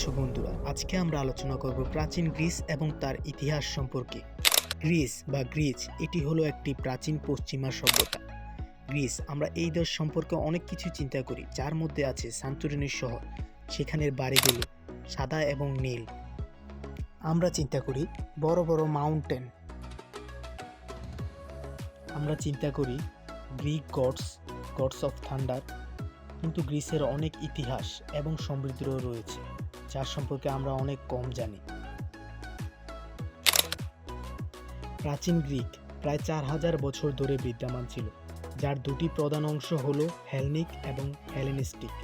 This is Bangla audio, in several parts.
আছো বন্ধুরা? আজকে আমরা আলোচনা করব প্রাচীন গ্রিস এবং তার ইতিহাস সম্পর্কে। গ্রিস এটি হলো একটি প্রাচীন পশ্চিমা সভ্যতা। গ্রিস, আমরা এই দেশ সম্পর্কে অনেক কিছু চিন্তা করি, যার মধ্যে আছে সান্তোরিনি শহর, সেখানের বাড়িগুলো সাদা এবং নীল। আমরা চিন্তা করি বড় বড় মাউন্টেন। আমরা চিন্তা করি গ্রিক গডস অফ থান্ডার। কিন্তু গ্রিসের অনেক ইতিহাস এবং সমৃদ্ধিও রয়েছে, যার সম্পর্কে আমরা অনেক কম জানি। প্রাচীন গ্রিক প্রায় 4000 বছর ধরে বিদ্যমান ছিল, যার দুটি প্রধান অংশ হল হেলেনিক এবং হেলেনিস্টিক।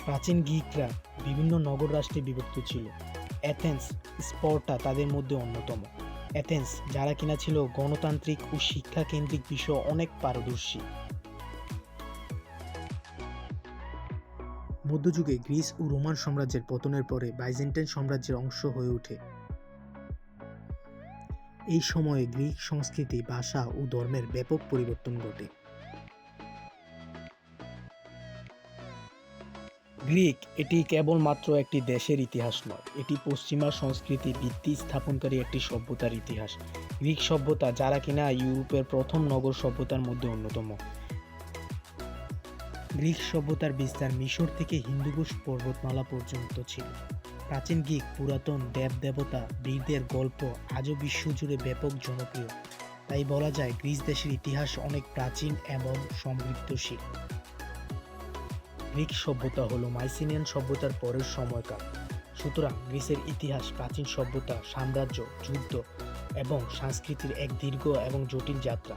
প্রাচীন গ্রিকরা বিভিন্ন নগর রাষ্ট্রে বিভক্ত ছিল। অ্যাথেন্স, স্পার্টা তাদের মধ্যে অন্যতম। অ্যাথেন্স, যারা কিনা ছিল গণতান্ত্রিক ও শিক্ষা কেন্দ্রিক বিষয়ে অনেক পারদর্শী। মধ্যযুগে গ্রিস ও রোমান সাম্রাজ্যের পতনের পরে বাইজেন্টাইন সাম্রাজ্যের অংশ হয়ে ওঠে। এই সময়ে গ্রিক সংস্কৃতি, ভাষা ও ধর্মের ব্যাপক পরিবর্তন ঘটে। গ্রিক এটি কেবলমাত্র একটি দেশের ইতিহাস নয়, এটি পশ্চিমা সংস্কৃতি ভিত্তি স্থাপনকারী একটি সভ্যতার ইতিহাস। গ্রিক সভ্যতা, যারা কিনা ইউরোপের প্রথম নগর সভ্যতার মধ্যে অন্যতম। গ্রিক সভ্যতার বিস্তার মিশর থেকে হিন্দুকুশ পর্বতমালা পর্যন্ত ছিল। প্রাচীন গ্রিক পুরাতন দেবদেবতা, বীরদের গল্প আজও বিশ্বজুড়ে ব্যাপক জনপ্রিয়। তাই বলা যায় গ্রিস দেশের ইতিহাস অনেক প্রাচীন এবং সমৃদ্ধশীল। গ্রিক সভ্যতা হলো মাইসিনিয়ান সভ্যতার পরের সময়কাল। সুতরাং গ্রিসের ইতিহাস প্রাচীন সভ্যতা, সাম্রাজ্য, যুদ্ধ এবং সংস্কৃতির এক দীর্ঘ এবং জটিল যাত্রা।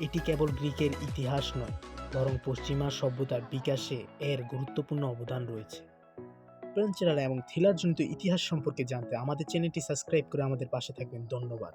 এটি কেবল গ্রিকের ইতিহাস নয়, বরং পশ্চিমা সভ্যতার বিকাশে এর গুরুত্বপূর্ণ অবদান রয়েছে। প্রেম চ্যানেল এবং থ্রিলারজনিত ইতিহাস সম্পর্কে জানতে আমাদের চ্যানেলটি সাবস্ক্রাইব করে আমাদের পাশে থাকবেন। ধন্যবাদ।